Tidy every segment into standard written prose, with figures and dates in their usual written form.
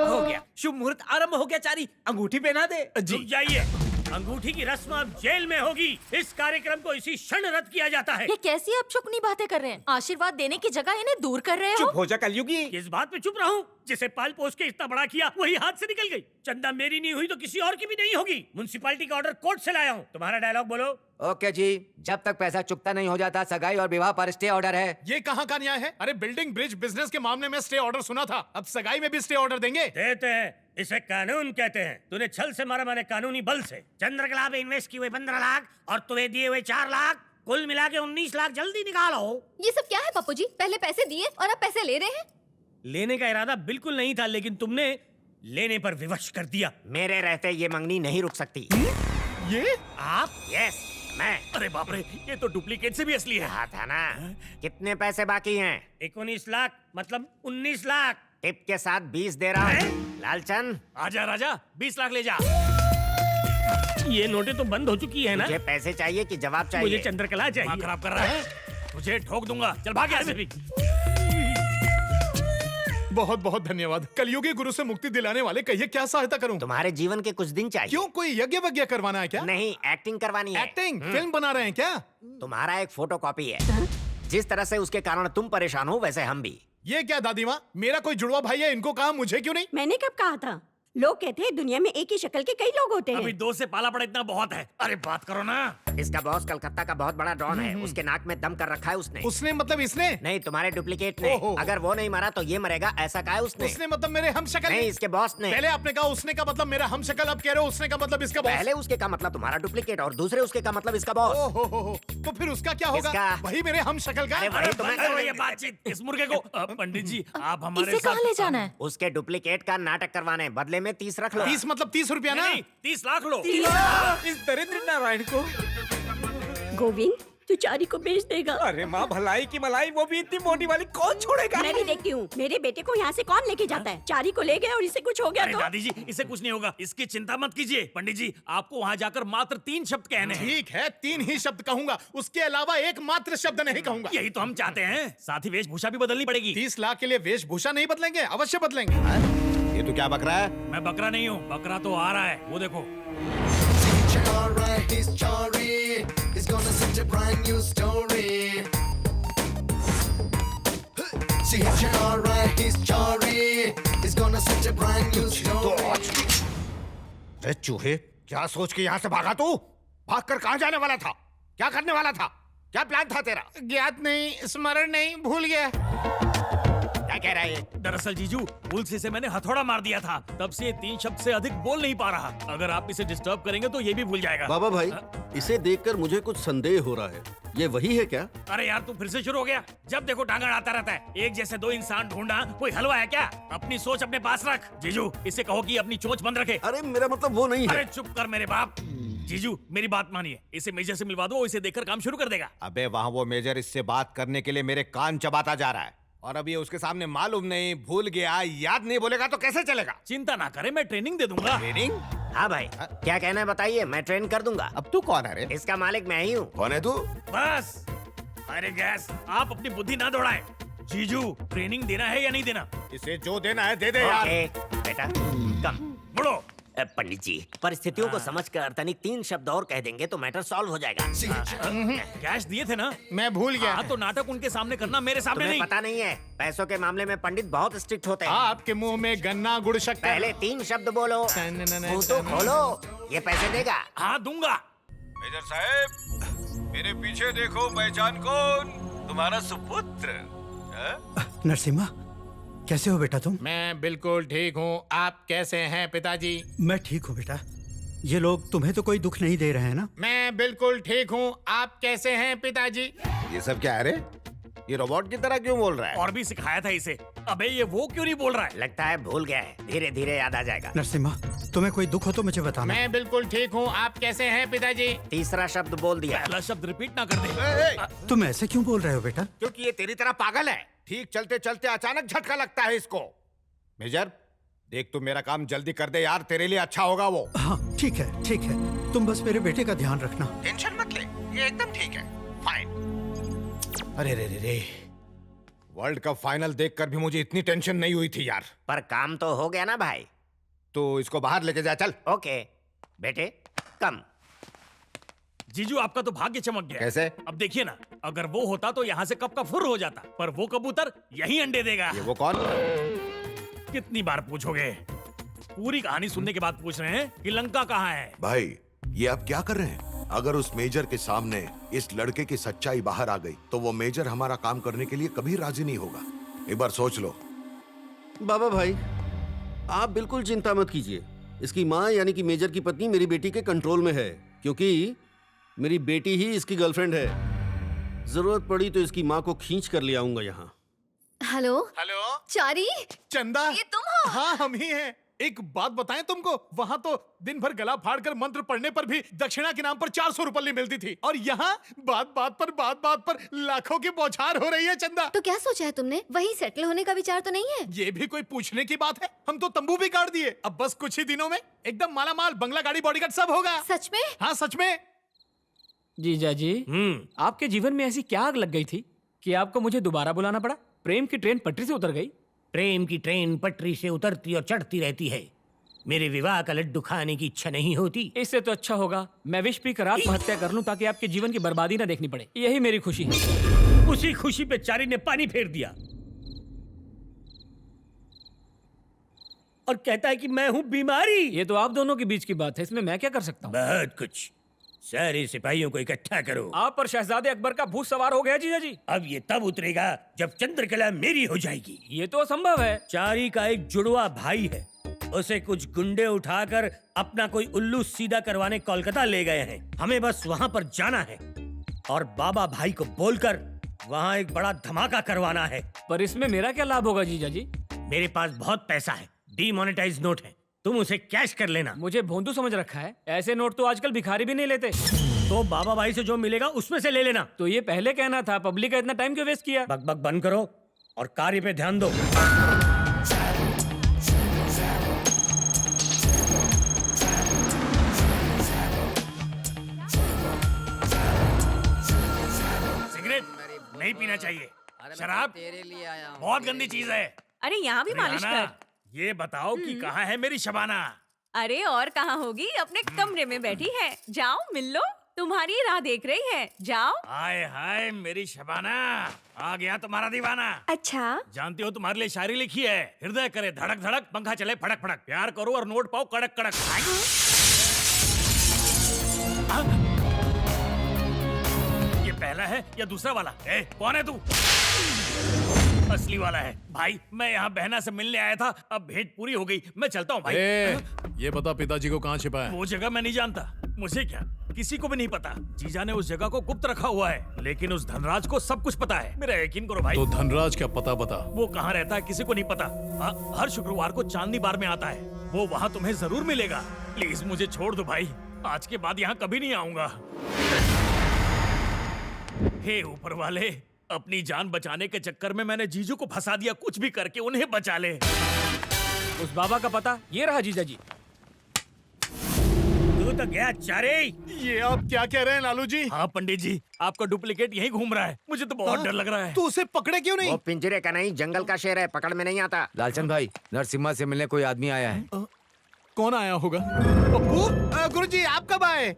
हो गया, शुभ मुहूर्त आरंभ हो गया। चारी अंगूठी पहना दे। रुक जाइए, अंगूठी की रस्म अब जेल में होगी। इस कार्यक्रम को इसी क्षण रद्द किया जाता है। ये कैसी आप चुकनी बातें कर रहे हैं? आशीर्वाद देने की जगह इन्हें दूर कर रहे हो। चुप हो जा कलयुगी। किस बात पे चुप रहूं? जिसे पाल पोस के इतना बड़ा किया वही हाथ से निकल गई। चंदा मेरी नहीं हुई तो किसी और की भी नहीं होगी। म्युनिसिपैलिटी का ऑर्डर कोर्ट से लाया हूँ। तुम्हारा डायलॉग बोलो। ओके जी, जब तक पैसा चुकता नहीं हो जाता सगाई और विवाह पर स्टे ऑर्डर है। ये कहाँ का न्याय है? अरे बिल्डिंग ब्रिज बिजनेस के मामले में स्टे ऑर्डर सुना था, अब सगाई में भी स्टे ऑर्डर देंगे? देते हैं, इसे कानून कहते हैं। तूने छल से मारा, मैंने कानूनी बल से। चंद्रकला पे इन्वेस्ट किए हुए 15 लाख और तुम्हें दिए हुए 4 लाख, कुल मिला के 19 लाख। जल्दी निकालो। ये सब क्या है पप्पू जी? पहले पैसे दिए और अब पैसे ले रहे हैं। लेने का इरादा बिल्कुल नहीं था, लेकिन तुमने लेने पर विवश कर दिया। मेरे रहते ये मंगनी नहीं रुक सकती। ये आप? यस, मैं। अरे बाप रे, ये तो डुप्लीकेट से भी असली है। कहा था ना। कितने पैसे बाकी हैं? 19 लाख मतलब 19 लाख। टिप के साथ 20 दे रहा हूँ। लालचंद, आजा राजा, 20 लाख ले जा। ये नोटें तो बंद हो चुकी है ना? मुझे पैसे चाहिए कि जवाब चाहिए? मुझे चंद्रकला चाहिए। खराब कर रहा है, तुझे ठोक दूंगा। चल भाग यहाँ से भी। बहुत बहुत धन्यवाद। कलयुगी गुरु से मुक्ति दिलाने वाले, कहिए क्या सहायता करूं? तुम्हारे जीवन के कुछ दिन चाहिए। क्यों, कोई यज्ञ वज्ञ करवाना है क्या? नहीं, एक्टिंग करवानी है। एक्टिंग? फिल्म बना रहे हैं क्या? तुम्हारा एक फोटो कॉपी है। जिस तरह से उसके कारण तुम परेशान हो वैसे हम भी। ये क्या दादी माँ, मेरा कोई जुड़वा भाई है, इनको कहा, मुझे क्यों नहीं? मैंने कब कहा था? लोग कहते हैं दुनिया में एक ही शक्ल के कई लोग होते अभी हैं। 2 से पाला पड़ा इतना बहुत है। अरे बात करो ना। इसका बॉस कलकत्ता का बहुत बड़ा डॉन है। उसके नाक में दम कर रखा है उसने। उसने मतलब इसने? नहीं, तुम्हारे डुप्लीकेट ने। ओहो। अगर वो नहीं मरा तो ये मरेगा, ऐसा कहा है उसने। उसने मतलब मेरे हम शक्ल? नहीं, इसके बॉस ने। पहले आपने कहा उसने का मतलब मेरा हम शक्ल, अब कह रहे हो उसने का मतलब इसका बॉस? पहले उसके का मतलब तुम्हारा डुप्लीकेट और दूसरे उसके का मतलब इसका बॉस। ओहो, तो फिर उसका क्या होगा? इसका? वही मेरे हम शक्ल का? अरे अरे वही तो मैं बंद करो ये बातचीत। इस मुर्गे को पंडित जी, आप हमारे इसे साथ। कहाँ ले जाना है? उसके डुप्लीकेट का नाटक करवाने, बदले में 30 रख लो। 30 मतलब 30 रुपया ना? नहीं, 30 लाख लो। इस दरिद्र नारायण को। गोविंद, तू चारी को बेच देगा। अरे माँ भलाई की मलाई, वो भी इतनी मोटी वाली, कौन छोड़ेगा? मैं भी देखती हूँ मेरे बेटे को यहाँ से कौन लेके जाता है। चारी को ले गए और इसे कुछ हो गया अरे तो? दादी जी, इसे कुछ नहीं होगा, इसकी चिंता मत कीजिए। पंडित जी, आपको वहाँ जाकर मात्र 3 शब्द कहने हैं। ठीक है, 3 ही शब्द कहूंगा, उसके अलावा एक मात्र शब्द नहीं कहूंगा। यही तो हम चाहते हैं। साथ ही वेशभूषा भी बदलनी पड़ेगी। 30 लाख के लिए वेशभूषा नहीं बदलेंगे? अवश्य बदलेंगे। ये तो क्या बक रहा है? मैं बकरा नहीं हूँ, बकरा तो आ रहा है, वो देखो। Alright, he's Chari. He's gonna set a brand new story. See, alright, he's Chari. He's gonna set a brand new story. अरे चूहे, क्या सोच के यहाँ से भागा तू? भागकर कहाँ जाने वाला था? क्या करने वाला था? क्या प्लान था तेरा? ज्ञात नहीं, स्मरण नहीं, भूल गया। क्या कह रहा है ये? दरअसल जीजू, भूल से इसे मैंने हथौड़ा मार दिया था, तब से ये 3 शब्द से अधिक बोल नहीं पा रहा। अगर आप इसे डिस्टर्ब करेंगे तो ये भी भूल जाएगा। बाबा भाई, इसे देखकर मुझे कुछ संदेह हो रहा है। ये वही है क्या? अरे यार, तू फिर से शुरू हो गया। जब देखो टांगा आता रहता है। एक जैसे 2 इंसान ढूंढना कोई हलवा है क्या? अपनी सोच अपने पास रख। जीजू, इसे कहो कि अपनी चोंच बंद रखे। अरे मेरा मतलब वो नहीं है। अरे चुप कर मेरे बाप। जीजू, मेरी बात मानिए, इसे मेजर से मिलवा दो, वो इसे देखकर काम शुरू कर देगा। अबे वहाँ वो मेजर इससे बात करने के लिए मेरे कान चबाता जा रहा है, और अब ये उसके सामने मालूम नहीं, भूल गया, याद नहीं बोलेगा तो कैसे चलेगा? चिंता ना करे, मैं ट्रेनिंग दे दूंगा। ट्रेनिंग? हाँ भाई, क्या कहना है बताइए, मैं ट्रेन कर दूंगा। अब तू कौन है रे? इसका मालिक मैं ही हूँ। कौन है तू? बस, अरे गैस, आप अपनी बुद्धि ना दौड़ाएं। जीजू, ट्रेनिंग देना है या नहीं देना? इसे जो देना है दे दे यार। बेटा कम बढ़ो। पंडित जी, परिस्थितियों को समझकर तनिक 3 शब्द और कह देंगे तो मैटर सॉल्व हो जाएगा। कैश दिए थे ना? मैं भूल गया। हाँ, तो नाटक उनके सामने करना, मेरे सामने तुम्हें नहीं। पता नहीं है, पैसों के मामले में पंडित बहुत स्ट्रिक्ट होते हैं। आपके मुंह में गन्ना गुड़ शक्कर। पहले 3 शब्द बोलो, मुंह तो खोलो। ये पैसे देगा? हाँ दूंगा। मेजर साहब, मेरे पीछे देखो, पहचान कौन? तुम्हारा सुपुत्र। नरसिम्हा, कैसे हो बेटा तुम? मैं बिल्कुल ठीक हूँ, आप कैसे हैं पिताजी? मैं ठीक हूँ बेटा। ये लोग तुम्हें तो कोई दुख नहीं दे रहे हैं ना? मैं बिल्कुल ठीक हूँ, आप कैसे हैं पिताजी? ये सब क्या है रे? ये रोबोट की तरह क्यों बोल रहा है? और भी सिखाया था इसे। अबे ये वो क्यों नहीं बोल रहा है? लगता है भूल गया है, धीरे धीरे याद आ जाएगा। नरसिम्हा, तुम्हें कोई दुख हो तो मुझे बताना। मैं बिल्कुल ठीक हूँ, आप कैसे हैं पिताजी? तीसरा शब्द बोल दिया। पहला शब्द रिपीट ना कर दे। तुम ऐसे क्यों बोल रहे हो बेटा? क्योंकि ये तेरी तरह पागल है। ठीक चलते चलते अचानक झटका लगता है इसको। मेजर, देख तू मेरा काम जल्दी कर दे यार, तेरे लिए अच्छा होगा वो। हाँ ठीक है, ठीक है। तुम बस मेरे बेटे का ध्यान रखना। टेंशन मत ले, ये एकदम ठीक है, फाइन। अरे रे रे रे, वर्ल्ड कप फाइनल देखकर भी मुझे इतनी टेंशन नहीं हुई थी यार। पर काम तो हो गया ना भाई। तो इसको बाहर लेके जा चल। ओके बेटे कम। जीजू आपका तो भाग्य चमक गया। कैसे? अब देखिए ना, अगर वो होता तो यहाँ से कब का फुर हो जाता, पर वो कबूतर यही अंडे देगा। ये वो कौन? कितनी बार पूछोगे? पूरी कहानी सुनने के बाद पूछ रहे हैं कि लंका कहाँ है। भाई ये आप क्या कर रहे हैं? अगर उस मेजर के सामने इस लड़के की सच्चाई बाहर आ गई तो वो मेजर हमारा काम करने के लिए कभी राजी नहीं होगा। एक बार सोच लो। बाबा भाई, आप बिल्कुल चिंता मत कीजिए। इसकी माँ यानी कि मेजर की पत्नी मेरी बेटी के कंट्रोल में है, क्योंकि मेरी बेटी ही इसकी गर्लफ्रेंड है। जरूरत पड़ी तो इसकी माँ को खींच कर ले आऊंगा यहाँ। हेलो हेलो चारी, चंदा, ये तुम हो? हाँ हम ही हैं। एक बात बताएं तुमको, वहाँ तो दिन भर गला फाड़कर मंत्र पढ़ने पर भी दक्षिणा के नाम पर 400 रुपये मिलती थी, और यहाँ बात बात पर लाखों की बौछार हो रही है। चंदा, तो क्या सोचा है तुमने? वहीं सेटल होने का विचार तो नहीं है? ये भी कोई पूछने की बात है? हम तो तंबू भी गाड़ दिए। अब बस कुछ ही दिनों में एकदम माला माल, बंगला, गाड़ी, बॉडीगार्ड सब होगा। सच में? हाँ सच में। जीजा जी, आपके जीवन में ऐसी क्या आग लग गई थी कि आपको मुझे दोबारा बुलाना पड़ा? प्रेम की ट्रेन पटरी से उतर गई? प्रेम की ट्रेन पटरी से उतरती और चढ़ती रहती है। मेरे विवाह का लड्डू खाने की इच्छा नहीं होती। इससे तो अच्छा होगा मैं विष पीकर आत्महत्या कर लूं, ताकि आपके जीवन की बर्बादी ना देखनी पड़े। यही मेरी खुशी है। उसी खुशी पे चारी ने पानी फेर दिया और कहता है कि मैं हूं बीमारी। ये तो आप दोनों के बीच की बात है, इसमें मैं क्या कर सकता हूँ? बहुत कुछ। सारे सिपाहियों को इकट्ठा करो। आप पर शहजादे अकबर का भूत सवार हो गया जीजा जी। अब ये तब उतरेगा जब चंद्रकला मेरी हो जाएगी। ये तो असंभव है। चारी का एक जुड़वा भाई है, उसे कुछ गुंडे उठाकर अपना कोई उल्लू सीधा करवाने कोलकाता ले गए हैं। हमें बस वहाँ पर जाना है और बाबा भाई को बोलकर वहाँ एक बड़ा धमाका करवाना है। पर इसमें मेरा क्या लाभ होगा जीजा जी? मेरे पास बहुत पैसा है, डीमोनेटाइज नोट है, तुम उसे कैश कर लेना। मुझे भोंदू समझ रखा है? ऐसे नोट तो आजकल भिखारी भी नहीं लेते। तो बाबा भाई से जो मिलेगा उसमें से ले लेना। तो ये पहले कहना था, पब्लिक का इतना टाइम क्यों वेस्ट किया? बक बक बंद करो और कार्य पे ध्यान दो। सिगरेट नहीं पीना चाहिए। शराब बहुत गंदी चीज है। अरे यहाँ भी मालिश रिहाना, कर। ये बताओ कि कहाँ है मेरी शबाना? अरे और कहाँ होगी, अपने कमरे में बैठी है। जाओ मिल लो, तुम्हारी राह देख रही है। जाओ। हाय हाय मेरी शबाना, आ गया तुम्हारा दीवाना। अच्छा, जानती हो तुम्हारे लिए शायरी लिखी है। हृदय करे धड़क धड़क, पंखा चले फड़क फड़क, प्यार करो और नोट पाओ कड़क कड़क। ये पहला है या दूसरा वाला? कौन है तू? असली वाला है भाई। मैं यहाँ बहना से मिलने आया था, अब भेंट पूरी हो गई, मैं चलता हूँ भाई। ये बता पिताजी को कहाँ छिपा है? वो जगह मैं नहीं जानता। मुझे क्या, किसी को भी नहीं पता। जीजा ने उस जगह को गुप्त रखा हुआ है, लेकिन उस धनराज को सब कुछ पता है। मेरा यकीन करो भाई। तो धनराज क्या पता बता? वो कहाँ रहता है किसी को नहीं पता। हर शुक्रवार को चांदनी बार में आता है। वो वहाँ तुम्हें जरूर मिलेगा। प्लीज मुझे छोड़ दो भाई, आज के बाद यहाँ कभी नहीं आऊंगा। हे ऊपर वाले, अपनी जान बचाने के चक्कर में मैंने जीजू को फंसा दिया। कुछ भी करके उन्हें बचा ले। उस बाबा का पता ये रहा जीजा जी। तू तो गया चारे। ये आप क्या कह रहे हैं लालू जी? हाँ पंडित जी, आपका डुप्लीकेट यहीं घूम रहा है। मुझे तो बहुत डर लग रहा है। तो उसे पकड़े क्यों नहीं? वो पिंजरे का नहीं, जंगल का शेर है, पकड़ में नहीं आता। लालचंद भाई, नरसिम्हा से मिलने कोई आदमी आया है। कौन आया होगा? पप्पू, गुरुजी आप कब आए?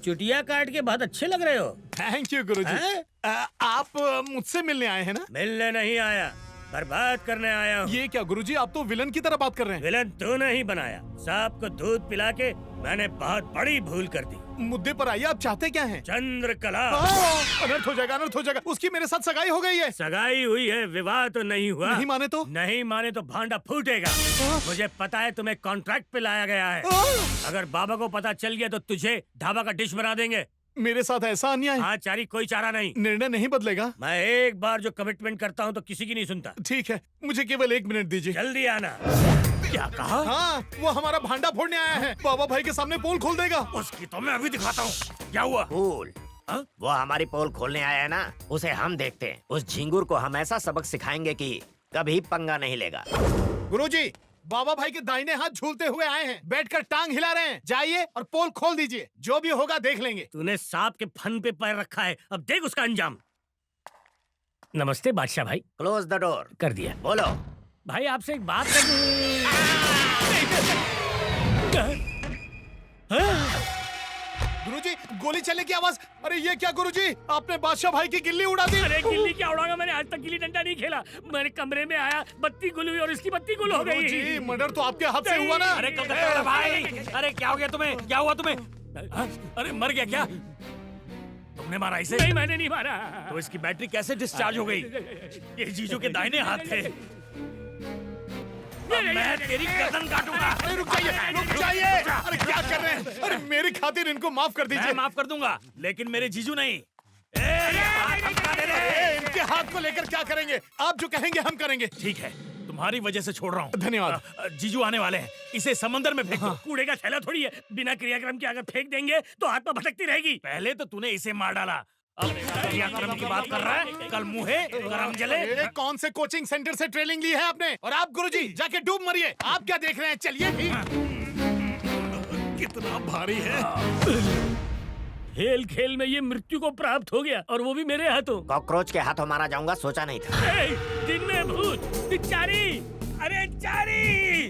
चुटिया काट के बहुत अच्छे लग रहे हो। थैंक यू गुरुजी। आप मुझसे मिलने आए हैं ना? मिलने नहीं आया, बर्बाद करने आया हूँ। ये क्या गुरुजी, आप तो विलन की तरह बात कर रहे हैं। विलन तू नहीं बनाया। सांप को दूध पिला के मैंने बहुत बड़ी भूल कर दी। मुद्दे पर आइए, आप चाहते क्या हैं? चंद्रकला। अनर्थ हो जाएगा, अनर्थ हो जाएगा। उसकी मेरे साथ सगाई हो गई है। सगाई हुई है, विवाह तो नहीं हुआ। नहीं माने तो? नहीं माने तो भांडा फूटेगा। मुझे पता है तुम्हें कॉन्ट्रैक्ट पे लाया गया है। अगर बाबा को पता चल गया तो तुझे ढाबा का डिश बना देंगे। मेरे साथ ऐसा अन्याय? हाँ चारी, कोई चारा नहीं। निर्णय नहीं बदलेगा? मैं एक बार जो कमिटमेंट करता हूँ तो किसी की नहीं सुनता। ठीक है, मुझे केवल 1 मिनट दीजिए। जल्दी आना। क्या कहा? हाँ, वो हमारा भांडा फोड़ने आया है। बाबा भाई के सामने पोल खोल देगा। उसकी तो मैं अभी दिखाता हूँ। क्या हुआ? पोल? वो हमारी पोल खोलने आया है ना, उसे हम देखते हैं। उस झिंगुर को हम ऐसा सबक सिखाएंगे कि कभी पंगा नहीं लेगा। गुरुजी, बाबा भाई के दाहिने हाथ झूलते हुए आए हैं, बैठकर टांग हिला रहे हैं। जाइए और पोल खोल दीजिए, जो भी होगा देख लेंगे। तूने सांप के फन पे पैर रखा है, अब देख उसका अंजाम। नमस्ते बादशाह भाई। Close the door. कर दिया। बोलो। भाई आपसे एक बात करनी। गुरुजी गोली चलने की आवाज। अरे ये क्या गुरुजी, आपने बादशाह भाई की गिल्ली उड़ा दी। अरे गिल्ली क्या उड़ाऊंगा, मैंने आज तक गिल्ली डंडा नहीं खेला। मेरे कमरे में आया, बत्ती गुल हुई और इसकी बत्ती गुल हो गई। गुरुजी मर्डर तो आपके हाथ से हुआ ना। अरे कलकत्ता वाला भाई, अरे क्या हो गया तुम्हें, क्या हुआ तुम्हें? हाँ? अरे मर गया क्या? तुमने मारा इसे? नहीं मैंने नहीं मारा। तो इसकी बैटरी कैसे डिस्चार्ज हो गई? ये जीजू के दाहिने हाथ थे। अब मैं तेरी गर्दन काटूंगा। अरे रुक जाइए, रुक जाइए। अरे क्या कर रहे हैं? अरे मेरी खातिर इनको माफ कर दीजिए। मैं माफ कर दूंगा, लेकिन मेरे जीजू नहीं। इनके हाथ को लेकर क्या करेंगे? आप जो कहेंगे हम करेंगे। ठीक है, तुम्हारी वजह से छोड़ रहा हूँ। धन्यवाद। जीजू आने वाले हैं, इसे समंदर में फेंक दो। कूड़े का थैला थोड़ी है, बिना क्रियाक्रम के अगर फेंक देंगे तो आत्मा भटकती रहेगी। पहले तो तूने इसे मार डाला, अब क्रियाक्रम की बात कर रहा है। कल मुहे गरम जले। कौन से कोचिंग सेंटर से ट्रेनिंग ली है आपने? और आप गुरुजी जाके डूब मरिए। आप क्या देख रहे हैं? चलिए भी। कितना भारी है। खेल खेल में ये मृत्यु को प्राप्त हो गया, और वो भी मेरे हाथों। कॉकरोच के हाथों मारा जाऊंगा सोचा नहीं था। दिन में भूत चारी। अरे चारी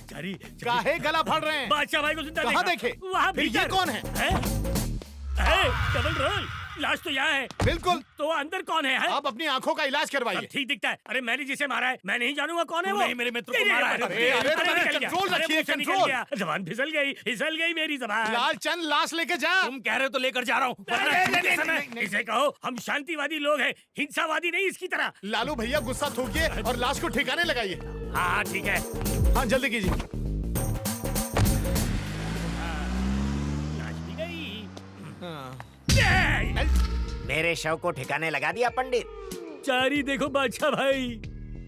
चारी काहे गला फाड़ रहे हैं? बादशाह भाई को जिंदा कहाँ देखे? वहाँ फिर ये कौन है? Double role. लाश तो यहाँ है। बिल्कुल। तो अंदर कौन है? आप अपनी आंखों का इलाज करवाइए। ठीक दिखता है। अरे मैंने जिसे मारा है मैं नहीं जानूंगा कौन है वो। नहीं, मेरे मित्र को मारा है। कंट्रोल रखिए, कंट्रोल। जबान फिसल गई मेरी जबान। लालचंद लाश लेके जा। तुम कह रहे हो तो लेकर जा रहा हूँ। इसे कहो हम शांतिवादी लोग हैं, हिंसावादी नहीं इसकी तरह। लालू भैया गुस्सा थूकिए और लाश को ठिकाने लगाइए। हाँ ठीक है। हाँ जल्दी कीजिए। मेरे शव को ठिकाने लगा दिया पंडित। चारी देखो बादशाह भाई।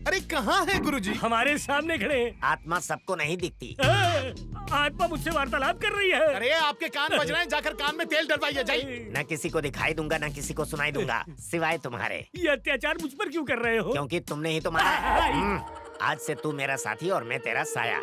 अरे कहाँ है गुरुजी? हमारे सामने खड़े। आत्मा सबको नहीं दिखती। आत्मा मुझसे वार्तालाप कर रही है। अरे आपके कान बज रहे हैं, जाकर कान में तेल डलवाइए। जाइए। न किसी को दिखाई दूंगा न किसी को सुनाई दूंगा, सिवाय तुम्हारे। ये अत्याचार मुझ पर क्यों कर रहे हो? क्योंकि तुमने ही तो मारा। आज से तू मेरा साथी और मैं तेरा साया।